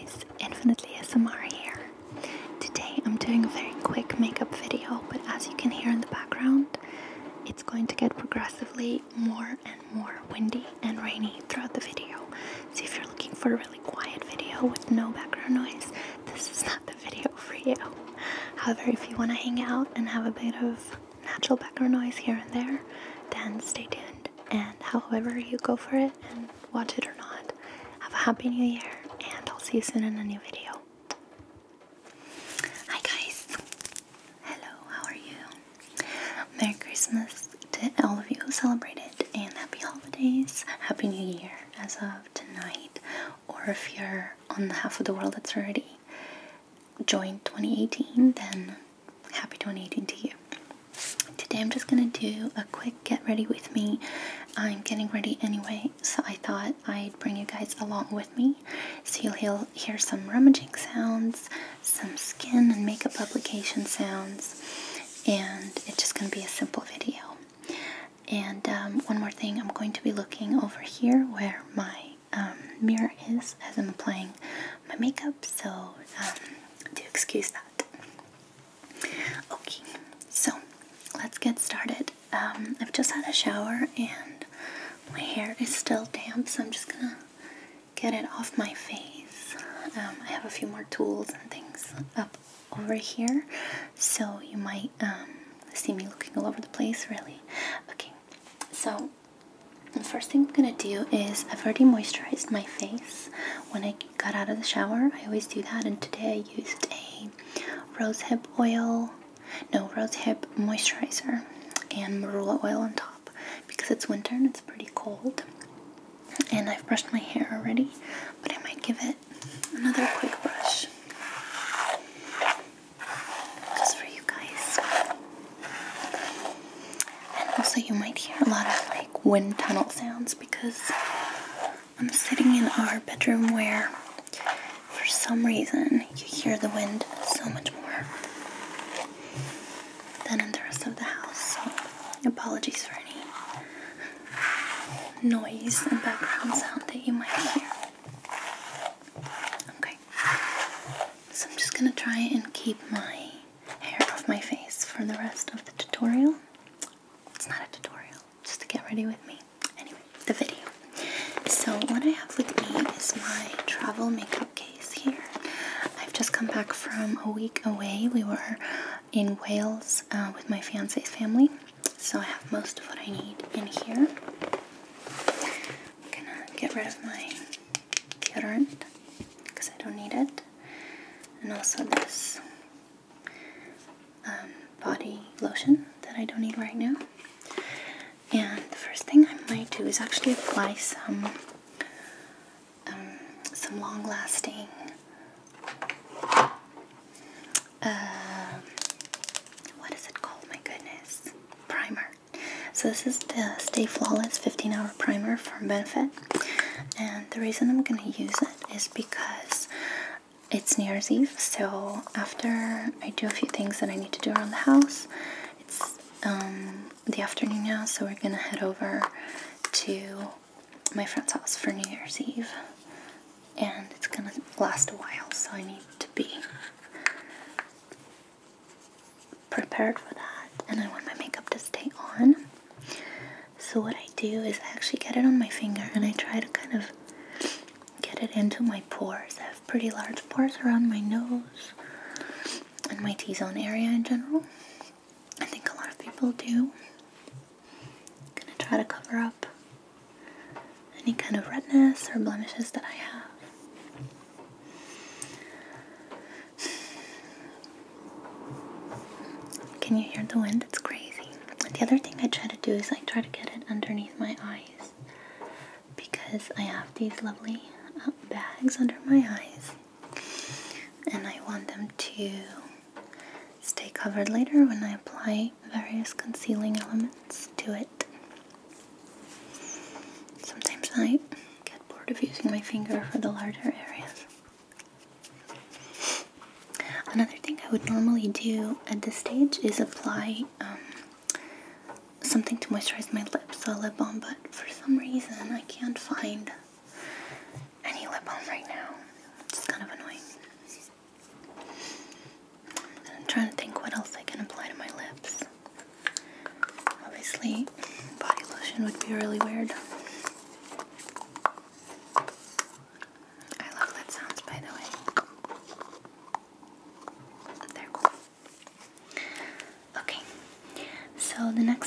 guys, Infinitely ASMR here. Today I'm doing a very quick makeup video, but as you can hear in the background, it's going to get progressively more and more windy and rainy throughout the video. So if you're looking for a really quiet video with no background noise, this is not the video for you. However, if you want to hang out and have a bit of natural background noise here and there, then stay tuned. And however you go for it and watch it or not, have a happy new year, and I'll see you soon in a new video. Hi guys, hello, how are you? Merry Christmas to all of you who celebrated, and happy holidays, happy new year as of tonight, or if you're on the half of the world that's already joined 2018, then happy 2018 to you. Today I'm just gonna do a quick get ready with me. I'm getting ready anyway, so I thought I'd bring you guys along with me. So you'll hear some rummaging sounds, some skin and makeup application sounds, and it's just gonna be a simple video. And one more thing, I'm going to be looking over here where my mirror is as I'm applying my makeup, so do excuse that. Okay, so let's get started. I've just had a shower and my hair is still damp, so I'm just gonna get it off my face. I have a few more tools and things up over here, so you might see me looking all over the place, really. Okay, so the first thing I'm gonna do is I've already moisturized my face when I got out of the shower. I always do that, and today I used a rosehip moisturizer and marula oil on top because it's winter and it's pretty cold. And I've brushed my hair already, but I might give it another quick brush just for you guys. And also you might hear a lot of like wind tunnel sounds because I'm sitting in our bedroom where for some reason you hear the wind so much more than in the rest of the house, so apologies for any noise and background sound that you might hear. Okay, so I'm just gonna try and keep my hair off my face for the rest of the tutorial. It's not a tutorial, just to get ready with me. Anyway, the video. So what I have with me is my travel makeup case here. I've just come back from a week away. We were in Wales with my fiance's family, so I have most of what I need in here. I'm gonna get rid of my deodorant because I don't need it, and also this body lotion that I don't need right now. And the first thing I might do is actually apply some long-lasting what is it called? My goodness, primer. So this is the Stay Flawless 15-hour primer from Benefit, and the reason I'm going to use it is because it's New Year's Eve, so after I do a few things that I need to do around the house, it's the afternoon now, so we're going to head over to my friend's house for New Year's Eve, and it's going to last a while, so I need to be prepared for that, and I want my makeup to stay on. So what I do is I actually get it on my finger and I try to kind of get it into my pores. I have pretty large pores around my nose and my T-zone area in general. I think a lot of people do. I'm gonna try to cover up any kind of redness or blemishes that I have. Can you hear the wind? It's crazy. The other thing I try to do is I try to get it underneath my eyes because I have these lovely bags under my eyes and I want them to stay covered later when I apply various concealing elements to it. Sometimes I get bored of using my finger for the larger areas. Another thing I would normally do at this stage is apply something to moisturize my lips, so a lip balm, but for some reason I can't find any lip balm right now. It's kind of annoying.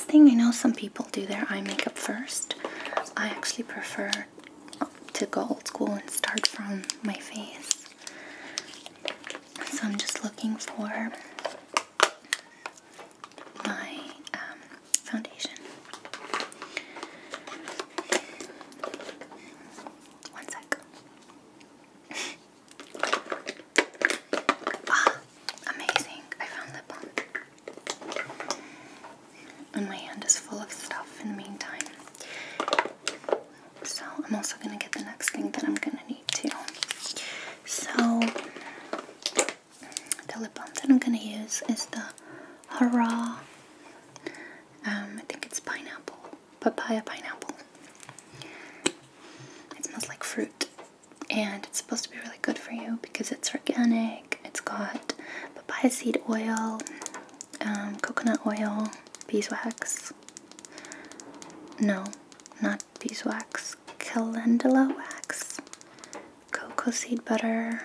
thing, I know some people do their eye makeup first. I actually prefer to go old school and start from my face. So I'm just looking for my foundation. One sec. Ah, amazing. I found lip balm. And my hand is full of stuff in the meantime. So I'm also going to get the next thing that I'm going to need too. So the lip balm that I'm going to use is the Hurrah. I think it's papaya pineapple. It smells like fruit, and it's supposed to be really good for you because it's organic. It's got papaya seed oil, coconut oil, beeswax. No, not beeswax. Calendula wax, cocoa seed butter,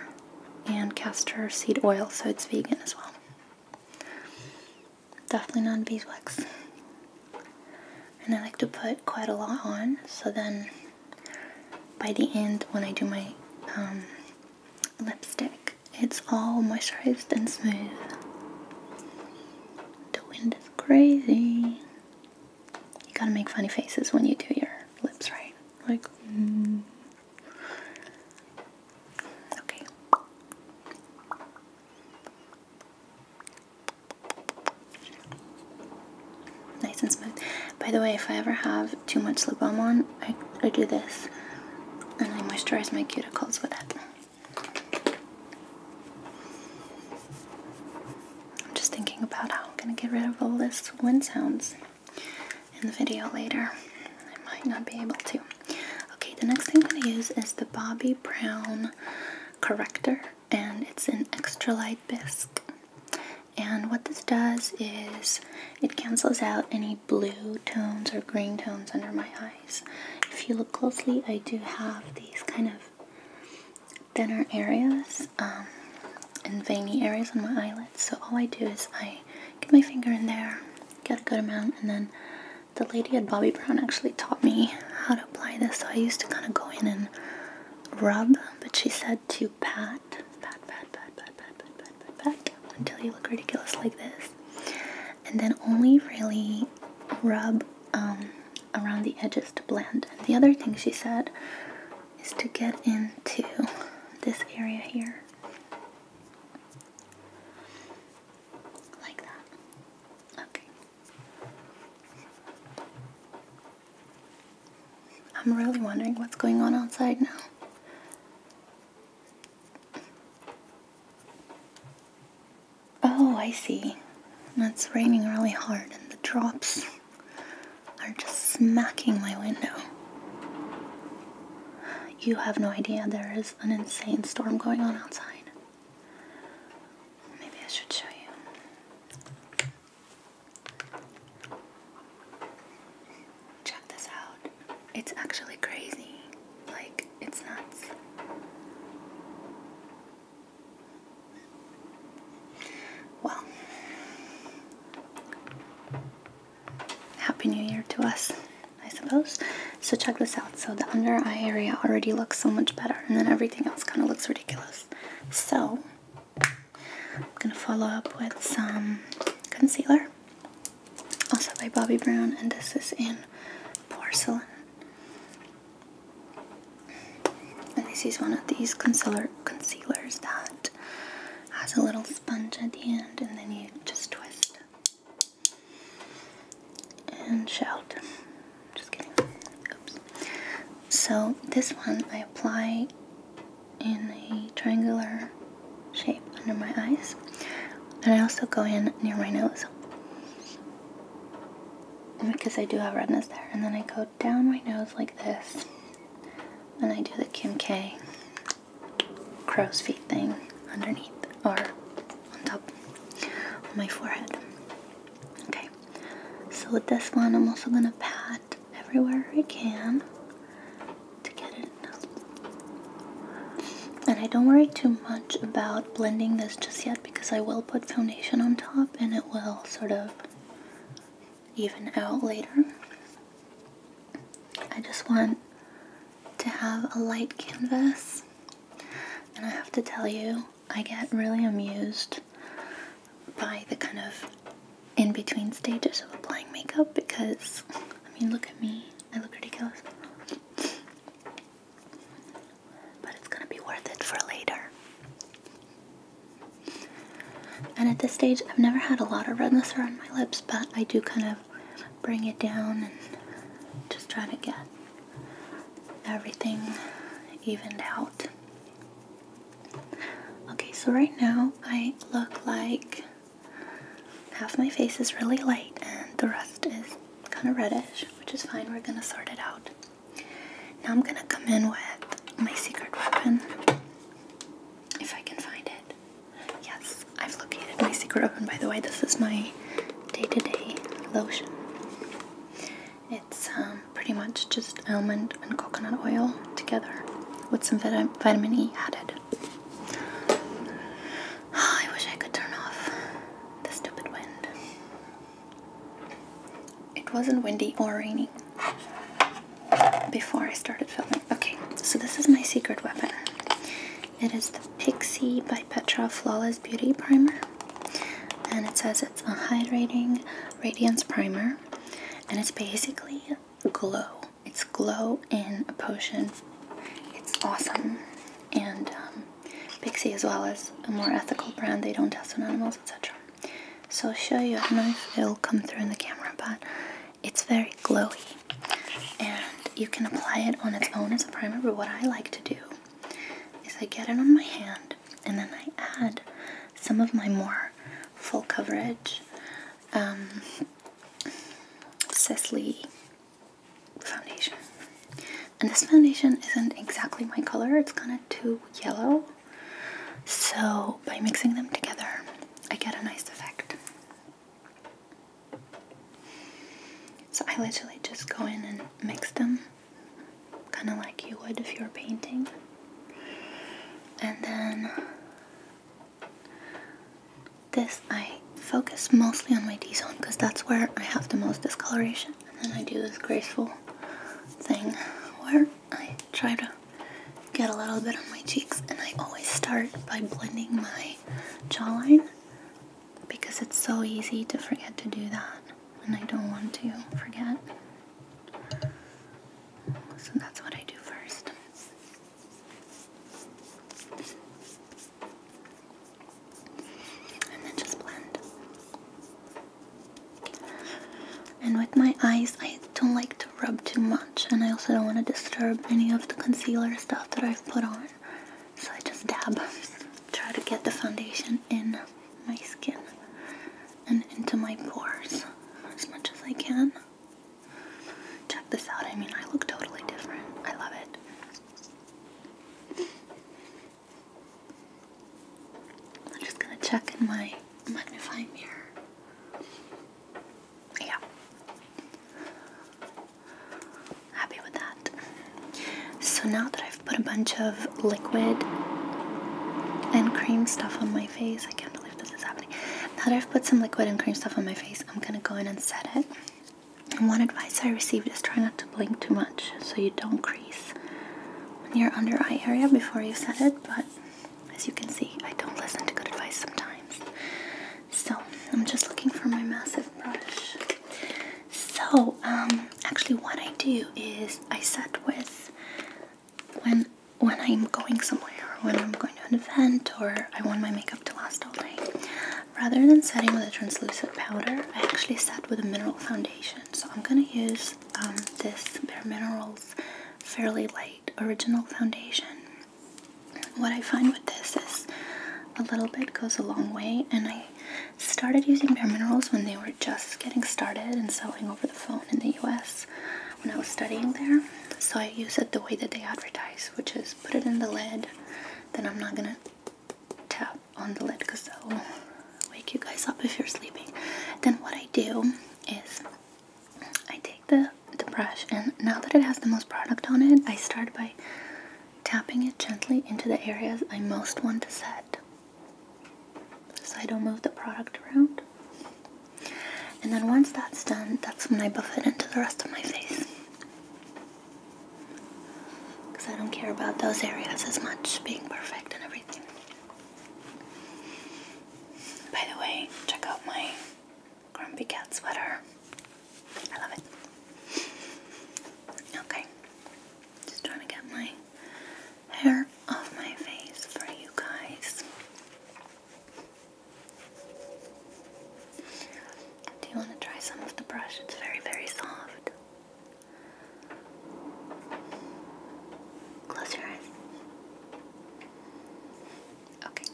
and castor seed oil, so it's vegan as well. Definitely not beeswax. And I like to put quite a lot on, so then by the end, when I do my lipstick, it's all moisturized and smooth. The wind is crazy. You gotta make funny faces when you do your lips, right? Like, okay. Nice and smooth. By the way, if I ever have too much lip balm on, I do this, and I moisturize my cuticles with it. I'm just thinking about how I'm gonna get rid of all this wind sounds in the video later. I might not be able to. Okay, the next thing I'm going to use is the Bobbi Brown corrector, and it's an extra light bisque. And what this does is it cancels out any blue tones or green tones under my eyes. If you look closely, I do have these kind of thinner areas and veiny areas on my eyelids. So all I do is I get my finger in there, get a good amount, and then the lady at Bobbi Brown actually taught me how to apply this. So I used to kind of go in and rub, but she said to pat until you look ridiculous like this, and then only really rub around the edges to blend. And the other thing she said is to get into this area here, like that. Okay. I'm really wondering what's going on outside now. Oh, I see. It's raining really hard and the drops are just smacking my window. You have no idea, there is an insane storm going on outside. Maybe I should show you. Check this out. It's actually crazy. Like, it's nuts. Well, Happy New Year to us, I suppose. So check this out. So the under eye area already looks so much better, and then everything else kind of looks ridiculous. So I'm gonna follow up with some concealer, also by Bobbi Brown, and this is in Porcelain. And this is one of these concealers that has a little sponge at the end, and then you just twist and shout. Just kidding. Oops. So this one I apply in a triangular shape under my eyes, and I also go in near my nose because I do have redness there, and then I go down my nose like this, and I do the Kim K crow's feet thing underneath or on top of my forehead. Okay, so with this one I'm also going to pat everywhere I can to get it. And I don't worry too much about blending this just yet because I will put foundation on top and it will sort of even out later. I just want to have a light canvas, and I have to tell you, I get really amused by the kind of in-between stages of applying makeup because, I mean, look at me, I look ridiculous. But it's gonna be worth it for later. And at this stage, I've never had a lot of redness around my lips, but I do kind of bring it down and just try to get everything evened out. Okay, so right now I look like half my face is really light and the rest is kind of reddish, which is fine. We're gonna sort it out. Now I'm gonna come in with my secret weapon, if I can find it. Yes, I've located my secret weapon. By the way, this is my day-to-day lotion. It's pretty much just almond and coconut oil together with some vitamin E added. I wish I could turn off the stupid wind. It wasn't windy or raining before I started filming. Okay, so this is my secret weapon. It is the Pixie by Petra Flawless Beauty Primer. And it says it's a hydrating radiance primer. And it's basically glow. It's glow in a potion. It's awesome. And Pixie, as well as a more ethical brand, they don't test on animals, etc. So I'll show you. I don't know if it'll come through in the camera, but it's very glowy. And you can apply it on its own as a primer, but what I like to do is I get it on my hand, and then I add some of my more full coverage Sisley foundation. And this foundation isn't exactly my color, it's kind of too yellow. So by mixing them together, I get a nice effect. So I literally just go in and mix them, kind of like you would if you were painting. And then this, I focus mostly on my D-zone because that's where I have the most discoloration. And then I do this graceful thing where I try to get a little bit on my cheeks, and I always start by blending my jawline because it's so easy to forget to do that, and I don't want to forget. So that's what I do first. And then just blend. And with my eyes, I don't like to rub too much, and I also don't want to disturb any of the concealer stuff that I've put on. So I just dab, try to get the foundation in my skin and into my pores as much as I can. Check this out, I mean, I look totally different. I love it. I'm just gonna check in my magnifying mirror. Yeah. Happy with that. So now that I've put a bunch of liquid and cream stuff on my face, I can't believe this is happening. Now that I've put some liquid and cream stuff on my face, I'm gonna go in and set it. And one advice I received is try not to blink too much so you don't crease in your under eye area before you set it, but as you can see, I don't listen to good advice sometimes. So I'm just looking for my massive brush. So actually what I do is I set with when I'm going somewhere, or when I'm going to an event, or I want my makeup to last all day. Rather than setting with a translucent powder, I actually set with a mineral foundation. So I'm going to use this Bare Minerals Fairly Light Original Foundation. What I find with this is a little bit goes a long way, and I started using Bare Minerals when they were just getting started and selling over the phone in the US when I was studying there. So I use it the way that they advertise, which is put it in the lid. Then I'm not gonna tap on the lid because that will wake you guys up if you're sleeping. Then what I do is I take the brush, and now that it has the most product on it, I start by tapping it gently into the areas I most want to set, so I don't move the product around. And then once that's done, that's when I buff it into the rest of my face. Because I don't care about those areas as much being perfect and everything. By the way, check out my Grumpy Cat sweater. I love it. Okay. Just trying to get my hair off my face for you guys. Do you want to try some of the brush? It's very, very soft. Close your eyes. Okay.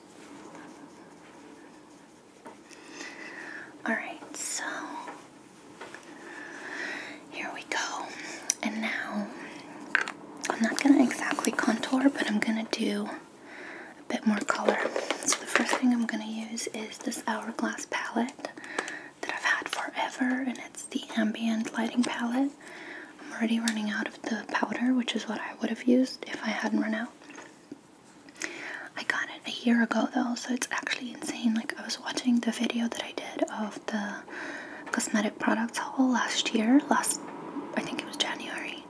Alright, so here we go. And now I'm not going to exactly contour, but I'm going to do a bit more color. So the first thing I'm going to use is this Hourglass palette that I've had forever, and it's the Ambient Lighting palette. I'm already running out of the powder, which is what I would have used if I hadn't run out. I got it a year ago though, so it's actually insane. Like, I was watching the video that I did of the cosmetic products haul last year, I think it was January,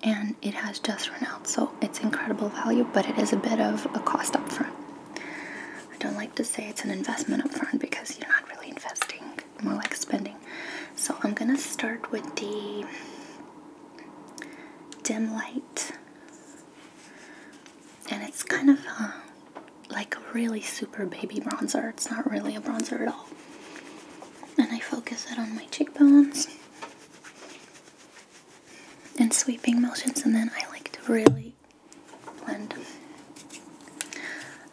and it has just run out, so it's incredible value, but it is a bit of a cost up front. I don't like to say it's an investment up front because you're not really investing, more like spending. So I'm gonna start with the Dim Light, and it's kind of like a really super baby bronzer. It's not really a bronzer at all. And I focus it on my cheekbones in sweeping motions, and then I like to really blend.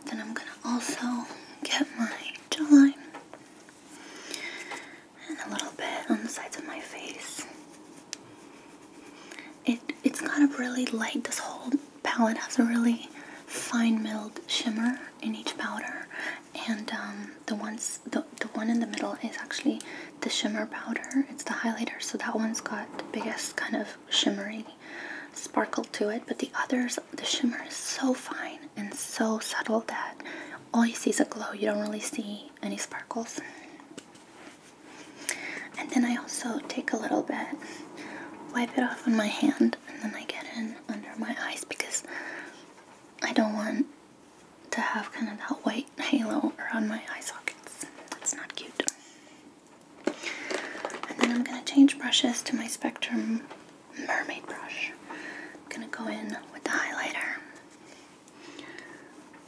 Then I'm gonna also get my jawline and a little bit on the sides of my face. It's kind of really light. This whole palette has a really fine milled shimmer in each powder, and the one in the middle is actually the shimmer powder. It's the highlighter, so that one's got the biggest kind of shimmery sparkle to it, but the others, the shimmer is so fine and so subtle that all you see is a glow. You don't really see any sparkles. And then I also take a little bit, wipe it off on my hand, and then I get in under my eyes because I don't want to have kind of that white halo around my eye sockets. That's not cute. And then I'm going to change brushes to my Spectrum Mermaid brush. I'm going to go in with the highlighter,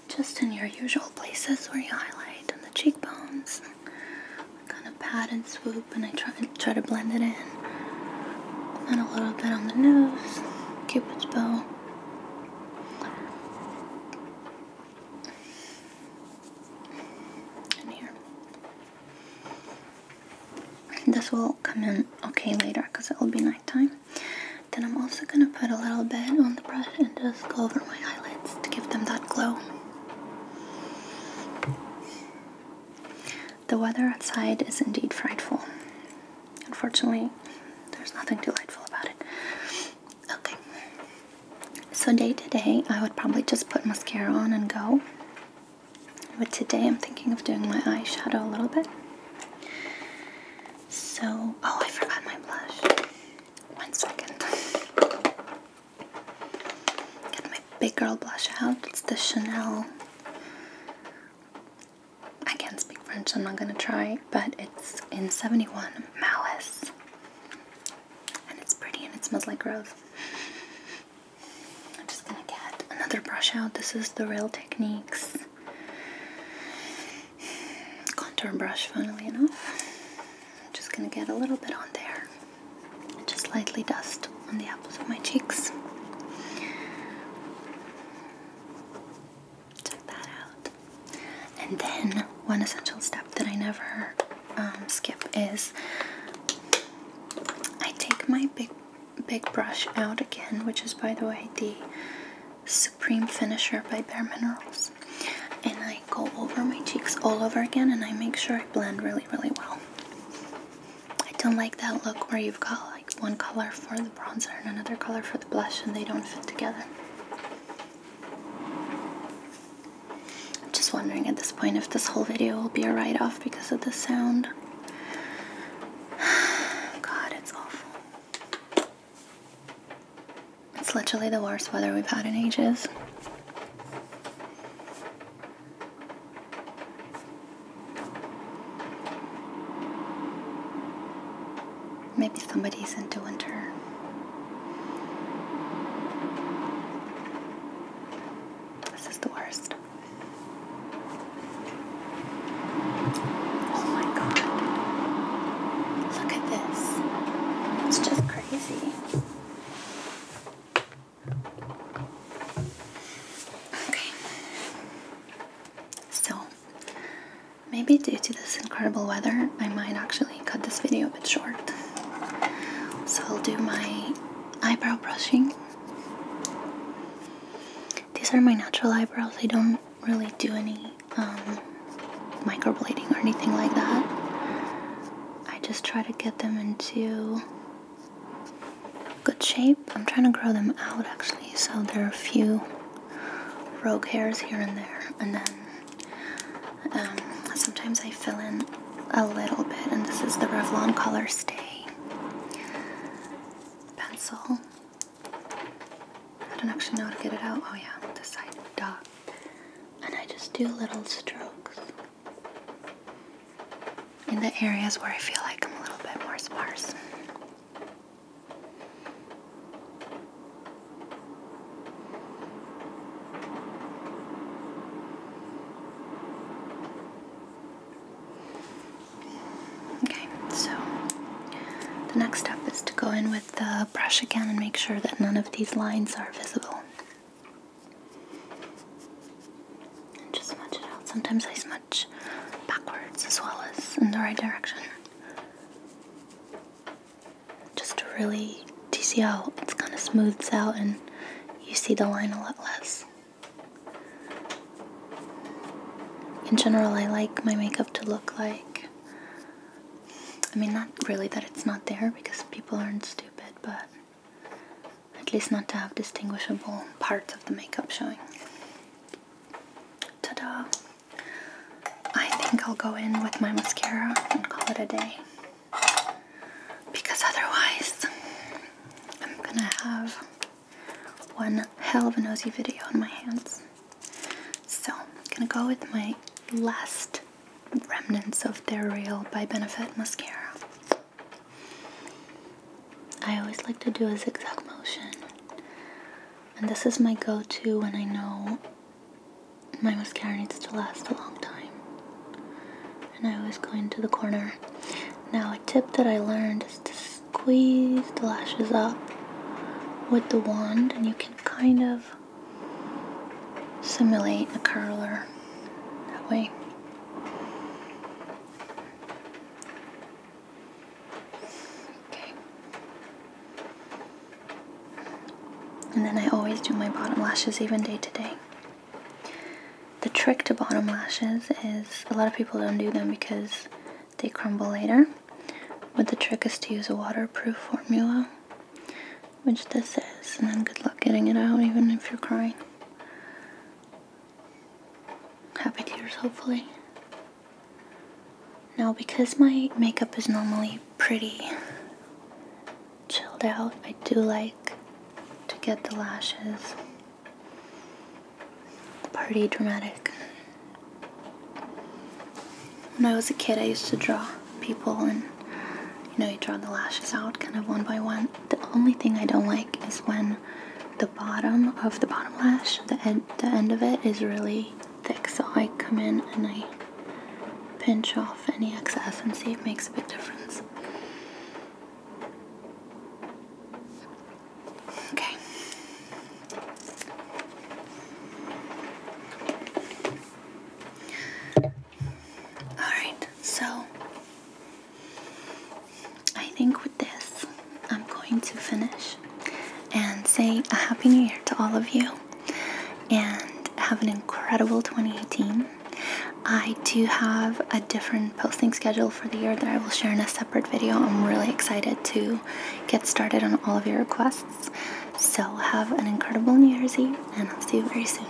just in your usual places where you highlight, on the cheekbones. I kind of pat and swoop, and I try to blend it in. And a little bit on the nose, Cupid's bow. And here. This will come in okay later because it will be nighttime. Then I'm also going to put a little bit on the brush and just go over my eyelids to give them that glow. The weather outside is indeed frightful. Unfortunately, there's nothing delightful about it. Okay. So day to day, I would probably just put mascara on and go. But today I'm thinking of doing my eyeshadow a little bit. So, oh, I forgot my blush. 1 second. Get my big girl blush out. It's the Chanel. I can't speak French, so I'm not going to try, but it's in 71 Malice. And it's pretty and it smells like rose. I'm just going to get another brush out. This is the Real Techniques contour brush, funnily enough. I'm just going to get a little bit on there. And just lightly dust on the apples of my cheeks. Check that out. And then one essential step that I never skip is I take my big brush out again, which is, by the way, the Supreme Finisher by Bare Minerals, and I go over my cheeks all over again, and I make sure I blend really, really well. I don't like that look where you've got like one color for the bronzer and another color for the blush and they don't fit together. I'm just wondering at this point if this whole video will be a write-off because of the sound. literally the worst weather we've had in ages. Maybe somebody's into winter. This is the worst. Oh my god. Look at this. It's just crazy. Okay. So, maybe due to this incredible weather, I might actually cut this video a bit short. So I'll do my eyebrow brushing. These are my natural eyebrows. I don't really do any microblading or anything like that. I just try to get them into good shape. I'm trying to grow them out actually, so there are a few rogue hairs here and there, and then sometimes I fill in a little bit, and this is the Revlon Color Stay pencil. I don't actually know how to get it out. Oh yeah, this side, duh. And I just do little strokes in the areas where I feel like I'm a little bit more sparse. Okay, so the next step is to go in with the brush again and make sure that none of these lines are visible. And just smudge it out. Sometimes I smudge backwards as well as in the right direction. Just to really, do you see how it's kind of smooths out and you see the line a lot less? In general, I like my makeup to look like, I mean, not really that it's not there because people aren't stupid, but at least not to have distinguishable parts of the makeup showing. Ta-da! I think I'll go in with my mascara and call it a day, because otherwise I'm gonna have one hell of a nosy video on my hands. So I'm gonna go with my last remnants of their Real by Benefit mascara. I always like to do a zigzag motion, and this is my go-to when I know my mascara needs to last a long time, and I always go into the corner. Now a tip that I learned is to squeeze the lashes up with the wand, and you can kind of simulate a curler that way. And then I always do my bottom lashes even day to day. The trick to bottom lashes is a lot of people don't do them because they crumble later. But the trick is to use a waterproof formula, which this is, and then good luck getting it out even if you're crying. Happy tears, hopefully. Now, because my makeup is normally pretty chilled out, I do like to get the lashes pretty dramatic. When I was a kid, I used to draw people, and you know, you draw the lashes out kind of one by one. The only thing I don't like is when the bottom of the bottom lash, the end of it is really thick. So I come in and I pinch off any excess and see it makes a big difference. Okay. Alright, so I think with this, I'm going to finish and say a Happy New Year to all of you and have an incredible 2018. I do have a different posting schedule for the year that I will share in a separate video. I'm really excited to get started on all of your requests. So have an incredible New Year's Eve, and I'll see you very soon.